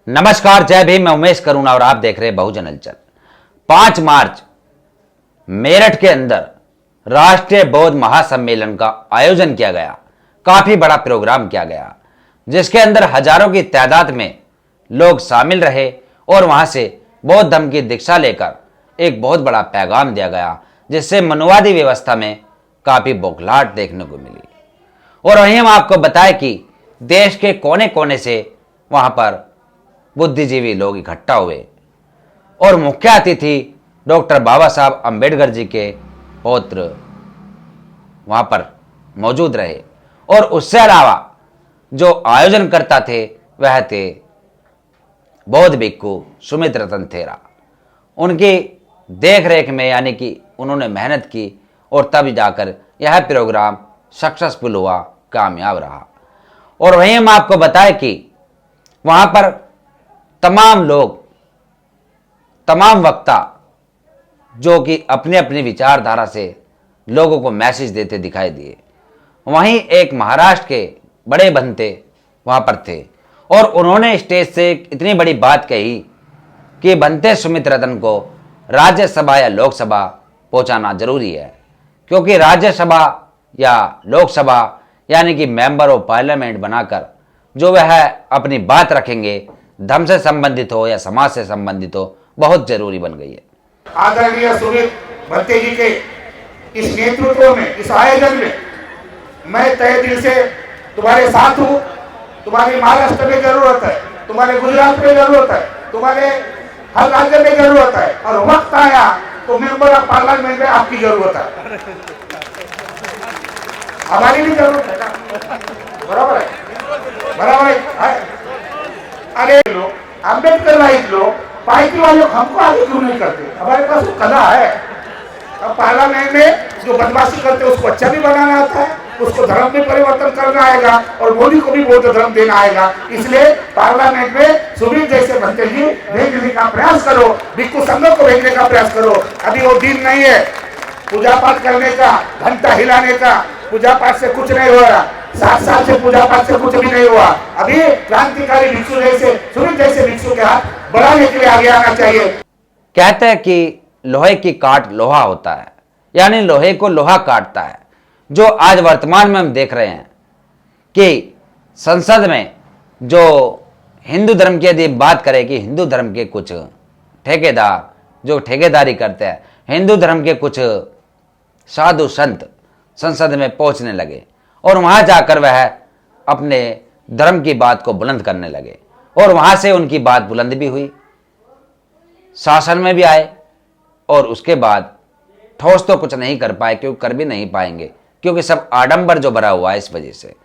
नमस्कार, जय भीम। मैं उमेश करुणा और आप देख रहे हैं बहुजन हलचल। 5 मार्च मेरठ के अंदर राष्ट्रीय बौद्ध महासम्मेलन का आयोजन किया गया। काफी बड़ा प्रोग्राम किया गया जिसके अंदर हजारों की तादाद में लोग शामिल रहे और वहां से बौद्ध धर्म की दीक्षा लेकर एक बहुत बड़ा पैगाम दिया गया, जिससे मनुवादी व्यवस्था में काफी बौखलाहट देखने को मिली। और वहीं हम आपको बताएं कि देश के कोने कोने से वहां पर बुद्धिजीवी लोग इकट्ठा हुए और मुख्य अतिथि डॉक्टर बाबा साहब अंबेडकर जी के पौत्र वहां पर मौजूद रहे। और उससे अलावा जो आयोजनकर्ता थे वह थे बौद्ध भिक्खु सुमित रतन थेरा। उनकी देख रेख में यानी कि उन्होंने मेहनत की और तब जाकर यह प्रोग्राम सक्सेसफुल हुआ, कामयाब रहा। और वहीं हम आपको बताएं कि वहां पर तमाम लोग, तमाम वक्ता जो कि अपने अपनी विचारधारा से लोगों को मैसेज देते दिखाई दिए। वहीं एक महाराष्ट्र के बड़े बनते वहां पर थे और उन्होंने स्टेज से इतनी बड़ी बात कही कि बनते सुमित रतन को राज्यसभा या लोकसभा पहुंचाना जरूरी है, क्योंकि राज्यसभा या लोकसभा यानी कि मेंबर ऑफ पार्लियामेंट बनाकर जो वह अपनी बात रखेंगे, धर्म से संबंधित हो या समाज से संबंधित हो, बहुत जरूरी बन गई है। आदरणीय सुमित भत्ते जी के इस नेतृत्व में, इस आयोजन में मैं तहे दिल से तुम्हारे साथ हूँ। तुम्हारी महाराष्ट्र में जरूरत है, तुम्हारे गुजरात में जरूरत है, तुम्हारे हर राज्य में जरूरत है, और वक्त आया तो मेंबर ऑफ पार्लियामेंट में आपकी जरूरत है, हमारी भी जरूरत है ना। बराबर है, बराबर है। अरे लोग अम्बेडकर राइट लोग, पार्टी वाले हमको आगे क्यों नहीं करते? हमारे पास वो कला है। अब पार्लियामेंट में जो बदमाशी करते हैं उसको अच्छा भी बनाना आता है, उसको धर्म में परिवर्तन करना आएगा और मोदी को भी बौद्ध धर्म देना आएगा। इसलिए पार्लियामेंट में सुमित जैसे भत्ते जी भेजने का प्रयास करो, भिक्खु संघ को भेजने का प्रयास करो। अभी वो दिन नहीं है पूजा पाठ करने का, घंटा हिलाने का। पूजा पाठ से कुछ नहीं हो रहा, 7 साल से पूजा पाठ से कुछ भी नहीं हुआ। अभी क्रांतिकारी भिक्षु जैसे सुमित जैसे भिक्षु के हाथ बढ़ाने के लिए आगे आना चाहिए। कहते हैं कि लोहे की काट लोहा होता है, यानी लोहे को लोहा काटता है। जो आज वर्तमान में हम देख रहे हैं कि संसद में जो हिंदू धर्म की यदि बात करें कि हिंदू धर्म के कुछ ठेकेदार जो ठेकेदारी करते हैं, हिंदू धर्म के कुछ साधु संत संसद में पहुंचने लगे और वहां जाकर वह अपने धर्म की बात को बुलंद करने लगे और वहां से उनकी बात बुलंद भी हुई, शासन में भी आए और उसके बाद ठोस तो कुछ नहीं कर पाए, क्योंकि कर भी नहीं पाएंगे, क्योंकि सब आडंबर जो भरा हुआ है इस वजह से।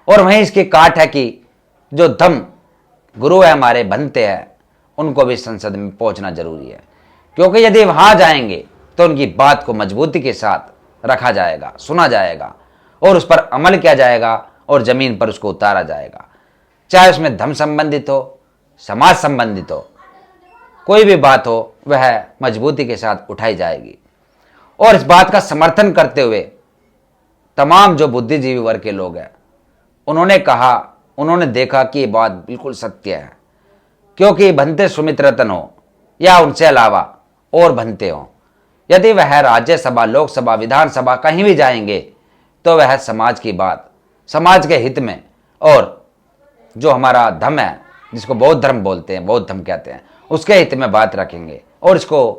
और वहीं इसकी काट है कि जो धम्म गुरु है हमारे बनते हैं, उनको भी संसद में पहुंचना जरूरी है, क्योंकि यदि वहां जाएंगे तो उनकी बात को मजबूती के साथ रखा जाएगा, सुना जाएगा और उस पर अमल किया जाएगा और जमीन पर उसको उतारा जाएगा। चाहे उसमें धर्म संबंधित हो, समाज संबंधित हो, कोई भी बात हो, वह मजबूती के साथ उठाई जाएगी। और इस बात का समर्थन करते हुए तमाम जो बुद्धिजीवी वर्ग के लोग हैं, उन्होंने कहा, उन्होंने देखा कि ये बात बिल्कुल सत्य है, क्योंकि बनते सुमित रतन हो या उनसे अलावा और बनते हो, यदि वह राज्यसभा, लोकसभा, विधानसभा कहीं भी जाएंगे तो वह समाज की बात, समाज के हित में, और जो हमारा धर्म है जिसको बौद्ध धर्म बोलते हैं, बौद्ध धर्म कहते हैं, उसके हित में बात रखेंगे और इसको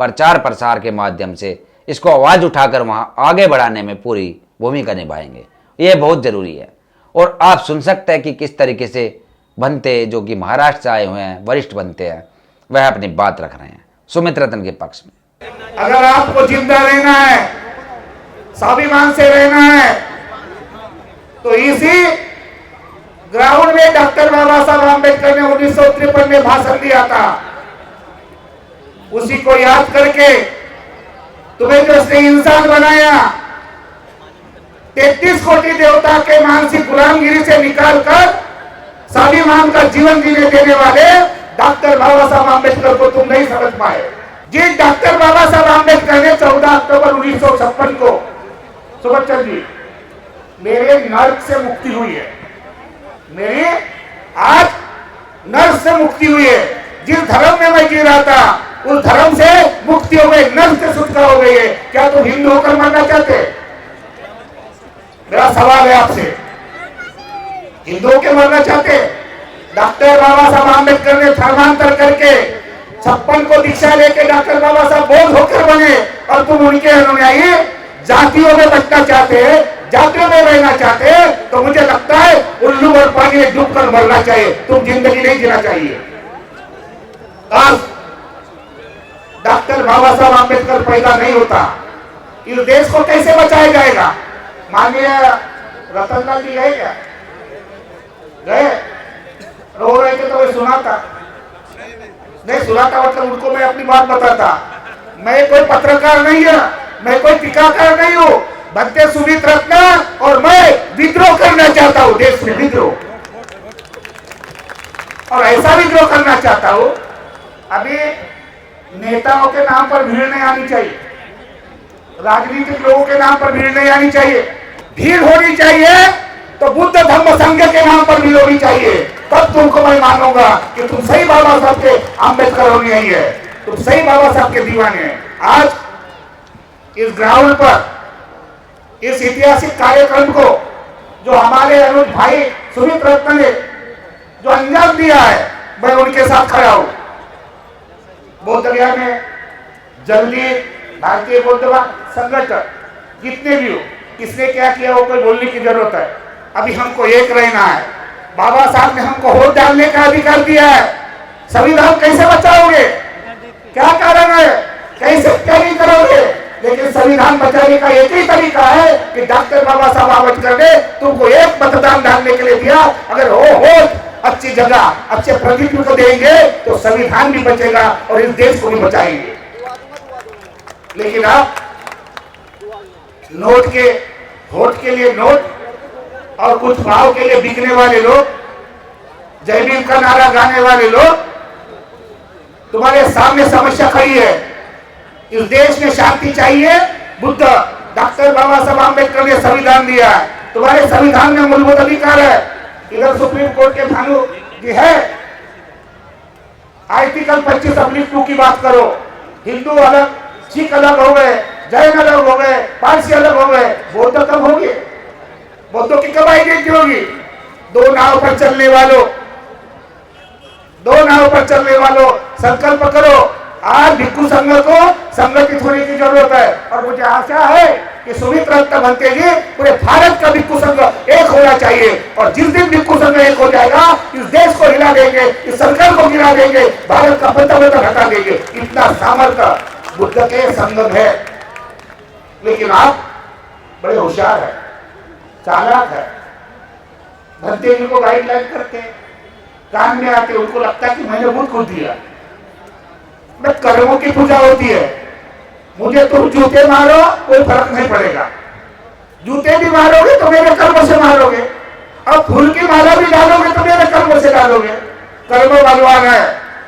प्रचार प्रसार के माध्यम से इसको आवाज उठाकर वहां आगे बढ़ाने में पूरी भूमिका निभाएंगे। ये बहुत जरूरी है। और आप सुन सकते हैं कि किस तरीके से बनते जो कि महाराष्ट्र से आए हुए हैं, वरिष्ठ बनते हैं, वह अपनी बात रख रहे हैं सुमित रतन के पक्ष में। अगर आपको जिंदा रहना है, स्वाभिमान से रहना है, तो इसी ग्राउंड में डॉक्टर बाबा साहब आम्बेडकर ने 1953 में भाषण दिया था, उसी को याद करके तुम्हें जो उसने इंसान बनाया, 33 कोटि देवता के मानसिक गुलामगिरी से निकालकर स्वाभिमान का जीवन जीने देने वाले डॉक्टर बाबा साहब आम्बेडकर को तुम नहीं समझ पाए। जिस डॉक्टर बाबा साहब आम्बेडकर ने 14 अक्टूबर 1956 को, सुभाष चंद्र जी, मेरे नर्क से मुक्ति हुई है, मेरी आज नर्स से मुक्ति हुई है। जिस धर्म में मैं जी रहा था उस धर्म से मुक्ति हो गई, नर्स से छुटकारा हो गई है। क्या तुम हिंदू होकर मरना चाहते? मेरा सवाल है आपसे, हिंदू होकर मरना चाहते? डॉक्टर बाबा साहब आम्बेडकर ने धर्मांतर करके 56 को दीक्षा लेके डॉक्टर बाबा साहब बोध होकर बने और तुम उनके अनुयायी जातियों में बचना चाहते हैं, जातियों में रहना चाहते हैं। तो मुझे लगता है उल्लू और पानी में डूब कर मरना चाहिए, तुम जिंदगी नहीं जीना चाहिए। आज डॉक्टर बाबा साहब आम्बेडकर पैदा नहीं होता, इस देश को कैसे बचाया जाएगा? माननीय रतनलाल जी गए क्या? गए? रो रहे थे तो मैं सुना था, नहीं सुना था मतलब उनको मैं अपनी बात बताता। मैं कोई पत्रकार नहीं है, मैं कोई टीकाकार नहीं हूँ। बनते सुमित रत्ना और मैं विद्रोह करना चाहता हूँ, देश में विद्रोह, और ऐसा विद्रोह करना चाहता हूँ। अभी नेताओं के नाम पर भीड़ नहीं आनी चाहिए, राजनीतिक लोगों के नाम पर भीड़ नहीं आनी चाहिए। भीड़ होनी चाहिए तो बुद्ध धम्म संघ के नाम पर भीड़ होनी चाहिए, तब तुमको मैं मानूंगा कि तुम सही बाबा साहब के आम्बेडकर होनी आई है, तुम सही बाबा साहब के दीवाने हैं। आज इस ग्राउंड पर इस ऐतिहासिक कार्यक्रम को जो हमारे अनुज भाई सुमित रत्न ने जो अंजाम दिया है, मैं उनके साथ खड़ा हूं। बौद्ध गया में जल्दी भारतीय बौद्ध संगठन जितने भी हो, किसने क्या किया वो कोई बोलने की जरूरत है। अभी हमको एक रहना है। बाबा साहब ने हमको वोट डालने का अधिकार दिया है। संविधान कैसे बचाओगे? क्या कारण है? कैसे क्या नहीं करोगे? लेकिन संविधान बचाने का एक ही तरीका है कि डॉक्टर बाबा साहब आम्बेडकर ने तुमको एक मतदान डालने के लिए दिया। अगर वो वोट अच्छी जगह अच्छे प्रतिनिधित्व को देंगे तो संविधान भी बचेगा और इस देश को भी बचाएंगे। लेकिन आप नोट के वोट के लिए नोट और कुछ भाव के लिए बिकने वाले लोग, जय भीम का नारा गाने वाले लोग, तुम्हारे सामने समस्या खड़ी है। इस देश में शांति चाहिए। बुद्ध डॉक्टर बाबा साहब आम्बेडकर ने संविधान दिया है, तुम्हारे संविधान में मूलभूत अधिकार है। इधर सुप्रीम कोर्ट के भानु जी है, आर्टिकल 25(2) की बात करो। हिंदू अलग, सिख अलग हो गए, जैन अलग हो गए, पारसी अलग हो गए, बौद्ध कब होंगे? बौद्धों की कब आइडेंटिटी होगी? दो नाव पर चलने वालों, दो नाव पर चलने वालों, संकल्प करो। आज भिक्षु संघ को संगठित होने की जरूरत है और मुझे आशा है कि सुमित रत्न बनते ही पूरे भारत का भिक्षु संघ एक होना चाहिए। और जिस दिन भिक्षु संघ एक हो जाएगा, इस देश को हिला देंगे, इस सरकार को गिरा देंगे, भारत का बंदा हटा देंगे। इतना सामर्थ्य बुद्ध के संगम है। लेकिन आप बड़े होशियार है, चालाक है। भंते जी को गाइडलाइन करते, कान में आते, उनको लगता है कि मैंने बहुत कुछ दिया। मैं कर्मों की पूजा होती है, मुझे तुम जूते मारो कोई फर्क नहीं पड़ेगा। जूते भी मारोगे तो मेरे कर्म से मारोगे, अब फूल की माला भी डालोगे तो मेरे कर्म से डालोगे। कर्म बलवान है।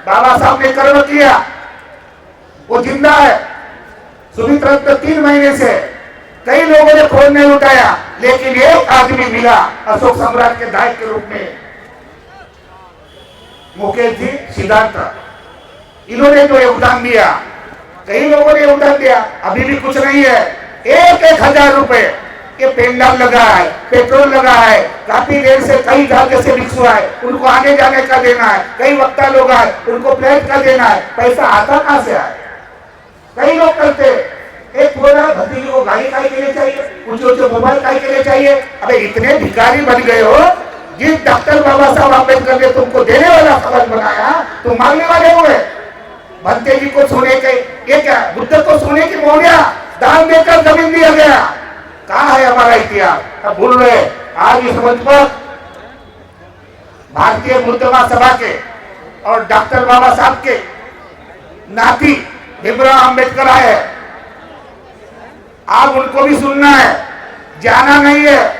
बाबा साहब ने कर्म किया, वो जिंदा है। सुमित रत्न 3 महीने से कई लोगों ने फोन नहीं उठाया, लेकिन एक आदमी मिला अशोक सम्राट के दायक के रूप में, मुकेश जी सिद्धार्थ। इन्होंने जो योगदान दिया, कई लोगों ने योगदान दिया, अभी भी कुछ नहीं है। 1,000 रुपए ये पेंडाल लगा है, पेट्रोल लगा है, काफी देर से कई जगह से भिक्षु आए, उनको आने जाने का देना है, कई वक्ता लोग आए, उनको प्लेट का देना है। पैसा आता कहां से आए? कई लोग करते, एक बोला भतीजे को गाड़ी काहे के लिए चाहिए, ऊंचे मोबाइल काहे के लिए चाहिए। अबे इतने भिखारी बन गए हो, जिस डॉक्टर बाबा साहब आम्बेडकर ने तुमको देने वाला समाज बनाया, तुम मांगने वाले हुए। भंते जी को सोने के, ये क्या बुद्ध को सोने की मोहरिया दान देकर जमीन दिया गया। कहाँ है हमारा इतिहास? अब भूल रहे। आज इस मंच पर भारतीय बुद्ध महासभा के और डॉक्टर बाबा साहब के नाती भीमराव अम्बेडकर आए हैं। आप उनको भी सुनना है, जाना नहीं है,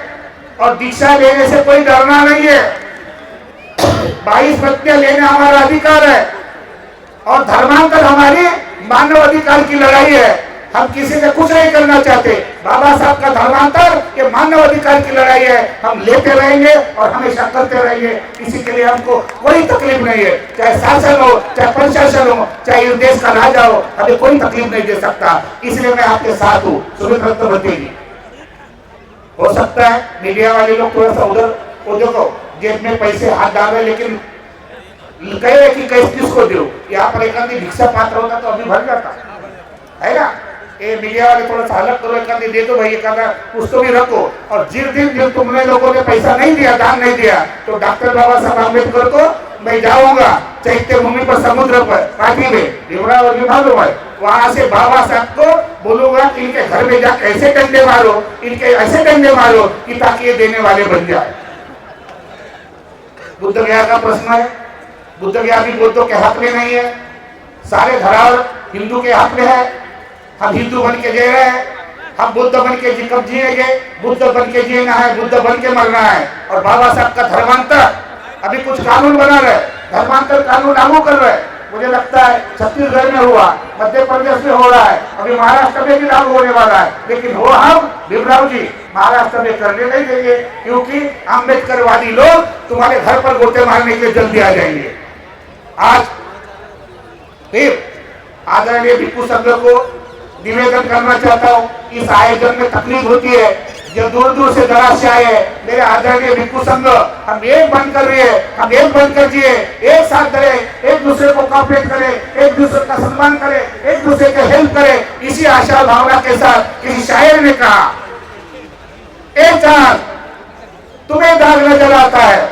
और दीक्षा लेने से कोई डरना नहीं है। 22 प्रतिज्ञा लेना हमारा अधिकार है और धर्मांतर हमारी मानव अधिकार की लड़ाई है। हम किसी से कुछ नहीं करना चाहते। बाबा साहब का धर्मांतर ये मानव अधिकार की लड़ाई है, हम लेते रहेंगे और हमेशा करते रहेंगे। किसी के लिए हमको कोई तकलीफ नहीं है, चाहे शासन हो, चाहे प्रशासन हो, चाहे इस देश का राजा हो, हमें कोई तकलीफ नहीं दे सकता। इसलिए मैं आपके साथ हूँ। सुमित रत्नवती जी, हो सकता है मीडिया वाले लोग थोड़ा सा उधर वो देखो जेब में पैसे हाथ डाल रहे, लेकिन कहे कि कैसे किसको दो। यहाँ पर एक आदमी भिक्षा पात्र होता तो अभी भर जाता है ना। ये मीडिया वाले थोड़ा सा अलग करो, एक आदमी दे दो भाई, एक आधा उसको भी रखो। और जिस दिन तुमने लोगों ने पैसा नहीं दिया, दान नहीं दिया, तो डॉक्टर बाबा साहब आम्बेडकर को मैं जाऊंगा चैत्य भूमि पर, समुद्र पर, काठी में मालूम है, वहां से बाबा साहब को बोलूंगा कि इनके घर में जाकर ऐसे डंडे मारो, इनके ऐसे डंडे मारो कि ताकि ये देने वाले बन जाए। बुद्ध गया का प्रश्न है, बुद्ध गया भी बुद्धों के हक में नहीं है, सारे धराव हिंदू के हक में है। हम हिंदू बन के जी रहे हैं, हम बुद्ध बन के कब जिएंगे? बुद्ध बन के जीना है, बुद्ध बन के मरना है। और बाबा साहब का धर्मांतर अभी कुछ कानून बना रहे, धर्मांतर कानून लागू कर रहे। मुझे लगता है छत्तीसगढ़ में हुआ, मध्य प्रदेश में हो रहा है, अभी महाराष्ट्र में भी लागू होने वाला है। लेकिन वो हम भीमराव जी महाराष्ट्र में करने नहीं देंगे, क्योंकि अम्बेडकरवादी लोग तुम्हारे घर पर गोते मारने के लिए जल्दी आ जाएंगे। आज फिर आदरणीय भिक्खू संघ को निवेदन करना चाहता हूँ, इस आयोजन में तकलीफ होती है, जो दूर दूर से दराज से आए हैं। मेरे आदरणीय भिक्खू संघ, हम एक बनकर रहे, हम एक बनकर जिए, एक साथ रहे, एक दूसरे को कॉपरेट करें, एक दूसरे का सम्मान करें, एक दूसरे के हेल्प करें। इसी आशा भावना के साथ किसी शायर ने कहा, एक चांद तुम्हें दाग नजर आता है,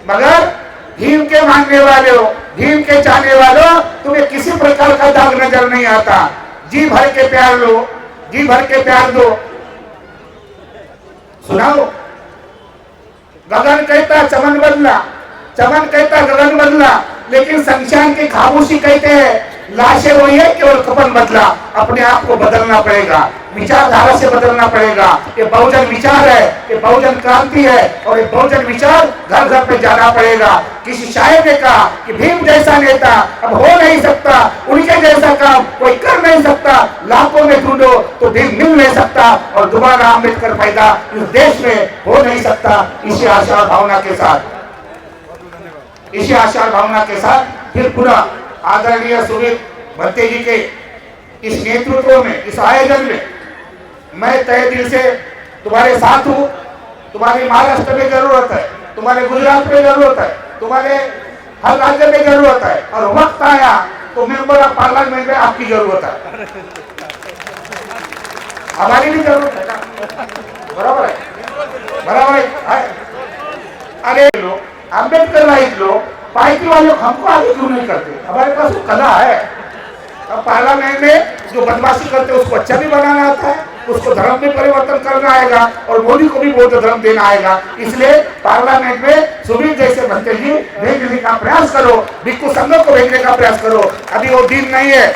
मगर भीम के मानने वाले हो, भीम के चाहने वालों, तुम्हें किसी प्रकार का दाग नजर नहीं आता। जी भर के प्यार लो, जी भर के प्यार दो। सुनाओ, गगन कहता चमन बदला, चमन कहता गगन बदला, लेकिन संक्षान की खामोशी कहते हैं लाशें वही है, केवल कफन बदला। अपने आप को बदलना पड़ेगा, विचारधारा से बदलना पड़ेगा। ये बहुजन विचार है, ये बहुजन क्रांति है, और ये बहुजन विचार घर घर पे जाना पड़ेगा। किसी शायर ने कहा कि भीम जैसा नेता अब हो नहीं सकता, उनके जैसा काम कोई कर नहीं सकता, लाखों में ढूंढो तो भीम मिल नहीं सकता, और दोबारा अम्बेडकर पैदा इस देश में हो नहीं सकता। इसी आशा भावना के साथ, इसी आशा भावना के साथ फिर पुनः आदरणीय सुमित भंते जी के इस नेतृत्व में, इस आयोजन में मैं तहे दिल से तुम्हारे साथ हूँ। तुम्हारी महाराष्ट्र में जरूरत है, तुम्हारे गुजरात में जरूरत है, तुम्हारे हर राज्य में जरूरत है, और वक्त आया तो मेंबर ऑफ पार्लियामेंट में आपकी जरूरत है, हमारी भी जरूरत है ना। बराबर है, बराबर है। अरे लोग अम्बेडकर वाइज लोग, पार्टी वाले हमको आगे क्यों नहीं करते? हमारे पास वो कला है। अब पार्लियामेंट में जो बदमाशी करते हैं उसको अच्छा भी बनाना आता है, उसको धर्म में परिवर्तन करना आएगा, और मोदी को भी बौद्ध धर्म देना आएगा। इसलिए पार्लियामेंट में सुमित जैसे भंते जी भेजने का प्रयास करो, भिक्खू संघ को भेजने का प्रयास करो। अभी वो दिन नहीं है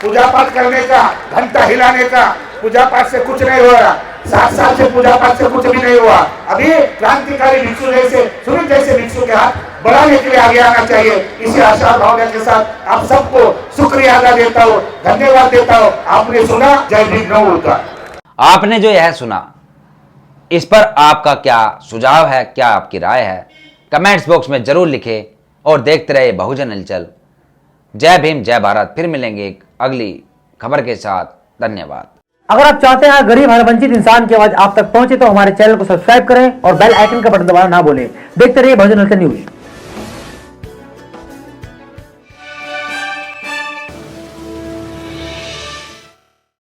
पूजा पाठ करने का, घंटा हिलाने का। पूजा पाठ से कुछ नहीं हो रहा, 7 साल से पूजा पाठ से कुछ भी नहीं हुआ। अभी क्रांतिकारी भिक्षु जैसे, सुमित जैसे भिक्षु के हाथ बढ़ाने के लिए आगे आना चाहिए। इसी आशा भावना के साथ आप सबको शुक्रिया अदा देता हूँ, धन्यवाद देता हूँ। आपने सुना, जय भीम नमो बुद्धाय। आपने जो यह सुना, इस पर आपका क्या सुझाव है, क्या आपकी राय है? कमेंट्स बॉक्स में जरूर लिखें और देखते रहे बहुजन हलचल। जय भीम, जय भारत। फिर मिलेंगे एक अगली खबर के साथ। धन्यवाद। अगर आप चाहते हैं गरीब हर वंचित इंसान की आवाज आप तक पहुंचे तो हमारे चैनल को सब्सक्राइब करें और बेल आइकन का बटन दबाना ना भूलें। देखते रहिए बहुजन हलचल न्यूज।